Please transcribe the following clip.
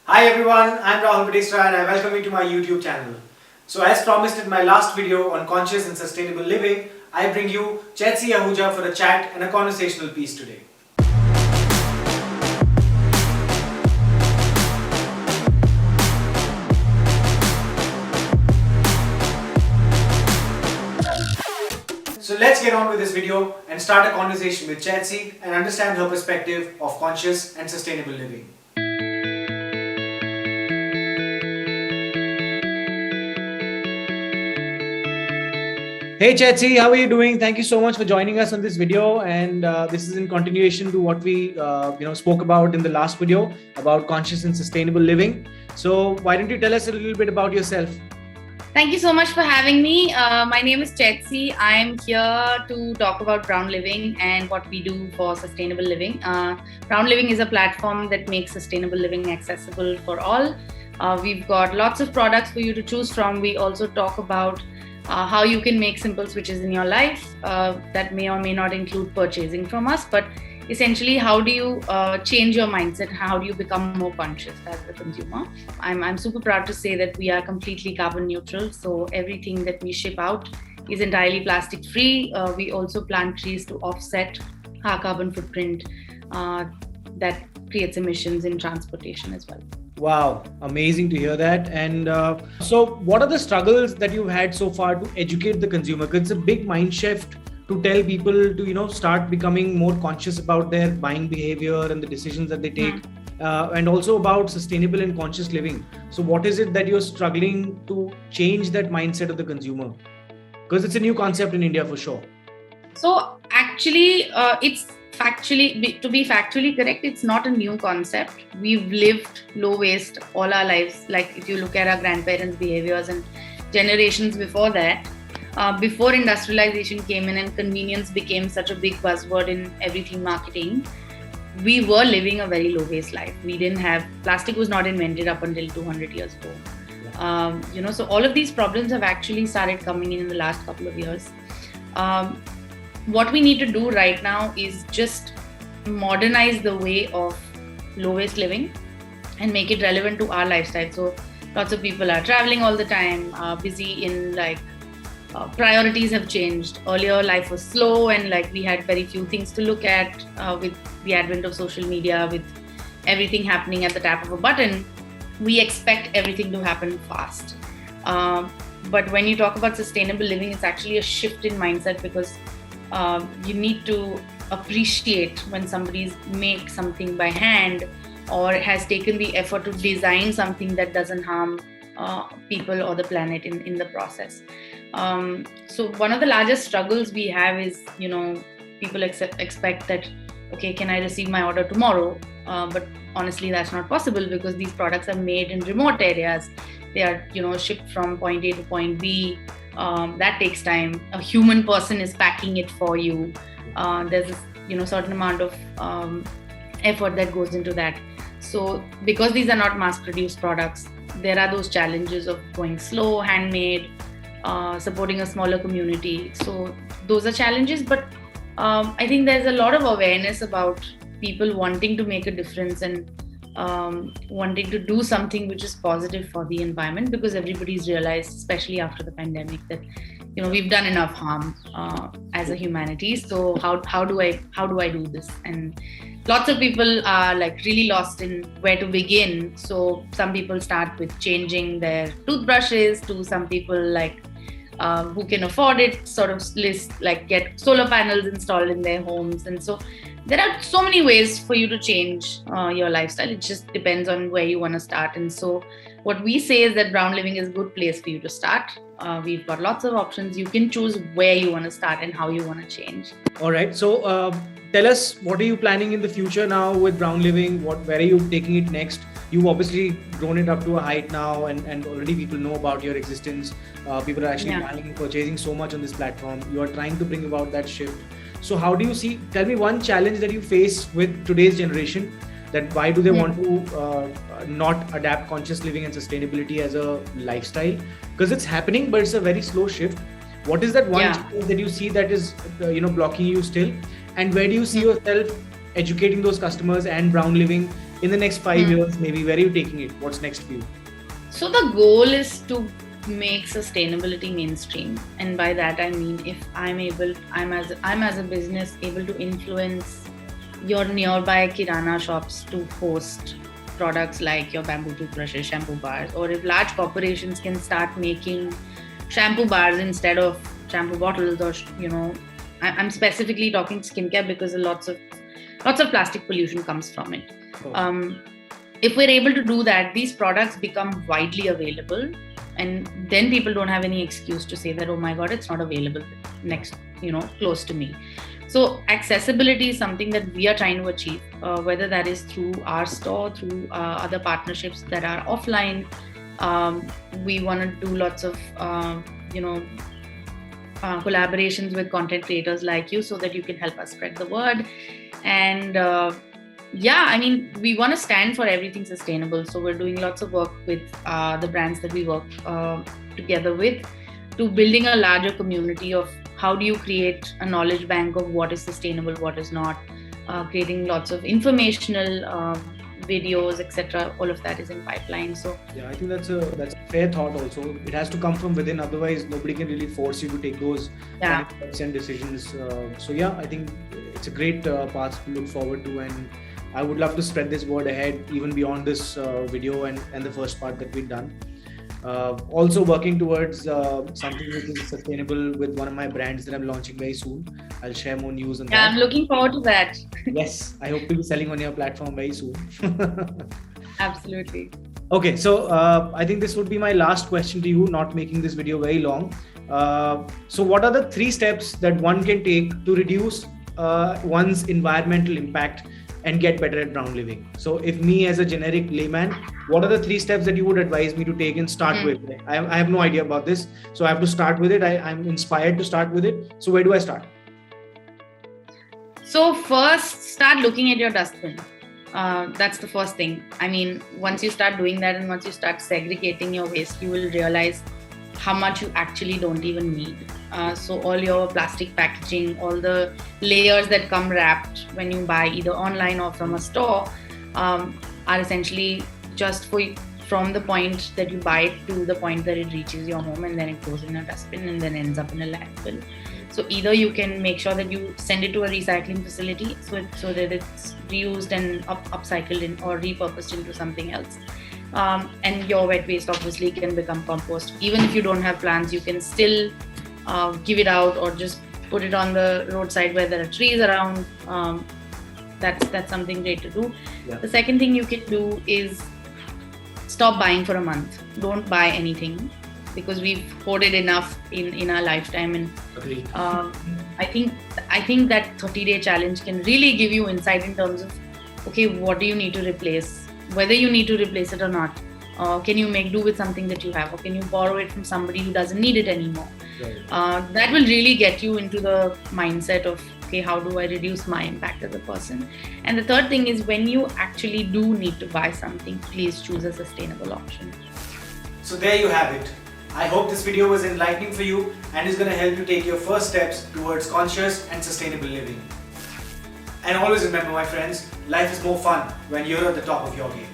Hi everyone, I'm Rahul Padestra and I welcome you to my YouTube channel. So as promised in my last video on conscious and sustainable living, I bring you Chetsi Ahuja for a chat and a conversational piece today. So let's get on with this video and start a conversation with Chetsi and understand her perspective of conscious and sustainable living. Hey Chetsi, how are you doing? Thank you so much for joining us on this video. And this is in continuation to what we spoke about in the last video about conscious and sustainable living. So why don't you tell us a little bit about yourself? Thank you so much for having me. My name is Chetsi. I'm here to talk about Brown Living and what we do for sustainable living. Brown Living is a platform that makes sustainable living accessible for all. We've got lots of products for you to choose from. We also talk about how you can make simple switches in your life that may or may not include purchasing from us, but essentially how do you change your mindset, how do you become more conscious as a consumer. I'm super proud to say that we are completely carbon neutral, so everything that we ship out is entirely plastic free. We also plant trees to offset our carbon footprint that creates emissions in transportation as well. Wow, amazing to hear that. And so what are the struggles that you've had so far to educate the consumer? Because it's a big mind shift to tell people to, start becoming more conscious about their buying behavior and the decisions that they take, and also about sustainable and conscious living. So what is it that you're struggling to change that mindset of the consumer? Because it's a new concept in India for sure. So actually, to be factually correct, it's not a new concept. We've lived low waste all our lives. Like if you look at our grandparents' behaviors and generations before that, before industrialization came in and convenience became such a big buzzword in everything marketing, we were living a very low waste life. We didn't have, plastic was not invented up until 200 years ago. So all of these problems have actually started coming in the last couple of years. What we need to do right now is just modernize the way of low waste living and make it relevant to our lifestyle. So lots of people are traveling all the time, busy in priorities have changed. Earlier life was slow and we had very few things to look at. With the advent of social media, with everything happening at the tap of a button, we expect everything to happen fast. But when you talk about sustainable living, it's actually a shift in mindset, because you need to appreciate when somebody's made something by hand or has taken the effort to design something that doesn't harm people or the planet in the process. So one of the largest struggles we have is, people expect that, okay, can I receive my order tomorrow? But honestly, that's not possible, because these products are made in remote areas. They are, shipped from point A to point B. That takes time. A human person is packing it for you. There's a certain amount of effort that goes into that. So because these are not mass-produced products, there are those challenges of going slow, handmade, supporting a smaller community. So those are challenges, but I think there's a lot of awareness about people wanting to make a difference and wanting to do something which is positive for the environment, because everybody's realized, especially after the pandemic, that we've done enough harm as a humanity. So how do I do this? And lots of people are really lost in where to begin. So some people start with changing their toothbrushes, to some people who can afford it sort of get solar panels installed in their homes. And so there are so many ways for you to change your lifestyle. It just depends on where you want to start. And so what we say is that Brown Living is a good place for you to start. We've got lots of options. You can choose where you want to start and how you want to change. All right. So tell us, what are you planning in the future now with Brown Living? Where are you taking it next? You've obviously grown it up to a height now, and already people know about your existence. People are actually buying and purchasing so much on this platform. You are trying to bring about that shift. So how do you see, tell me one challenge that you face with today's generation, that why do they want to not adapt conscious living and sustainability as a lifestyle? Because it's happening, but it's a very slow shift. What is that one challenge that you see that is blocking you still? And where do you see yourself educating those customers and Brown Living in the next 5 years, maybe where are you taking it? What's next for you? So the goal is to make sustainability mainstream, and by that I mean if I'm as a business able to influence your nearby kirana shops to post products like your bamboo toothbrushes, shampoo bars, or if large corporations can start making shampoo bars instead of shampoo bottles, or I'm specifically talking skincare because lots of plastic pollution comes from it. If we're able to do that, these products become widely available, and then people don't have any excuse to say that, oh my god, it's not available close to me. So accessibility is something that we are trying to achieve, whether that is through our store, through other partnerships that are offline. We want to do lots of collaborations with content creators like you, so that you can help us spread the word. And we want to stand for everything sustainable. So we're doing lots of work with the brands that we work together with, to building a larger community of how do you create a knowledge bank of what is sustainable, what is not, creating lots of informational videos, etc. All of that is in pipeline. So yeah, I think that's a fair thought also. It has to come from within, otherwise nobody can really force you to take those steps and decisions. So yeah, I think it's a great path to look forward to, and I would love to spread this word ahead even beyond this video and the first part that we've done. Also working towards something which is sustainable with one of my brands that I'm launching very soon. I'll share more news on that. Yeah, I'm looking forward to that. Yes, I hope to be selling on your platform very soon. Absolutely. Okay, so I think this would be my last question to you, not making this video very long. So what are the 3 steps that one can take to reduce one's environmental impact and get better at brown living? So if me as a generic layman, what are the 3 steps that you would advise me to take and start with? I have no idea about this, so I have to start with it. I'm inspired to start with it. So where do I start? So first, start looking at your dustbin. That's the first thing. I mean, once you start doing that and once you start segregating your waste, you will realize how much you actually don't even need. So all your plastic packaging, all the layers that come wrapped when you buy either online or from a store, are essentially just from the point that you buy it to the point that it reaches your home, and then it goes in a dustbin and then ends up in a landfill. So either you can make sure that you send it to a recycling facility so that it's reused and upcycled or repurposed into something else. And your wet waste obviously can become compost. Even if you don't have plants, you can still give it out or just put it on the roadside where there are trees around. That's something great to do. Yeah. The second thing you can do is stop buying for a month. Don't buy anything, because we've hoarded enough in our lifetime. And I think that 30-day challenge can really give you insight in terms of, okay, what do you need to replace? Whether you need to replace it or not. Can you make do with something that you have, or can you borrow it from somebody who doesn't need it anymore? Right. That will really get you into the mindset of, okay, how do I reduce my impact as a person? And the third thing is, when you actually do need to buy something, please choose a sustainable option. So there you have it. I hope this video was enlightening for you and is going to help you take your first steps towards conscious and sustainable living. And always remember, my friends, life is more fun when you're at the top of your game.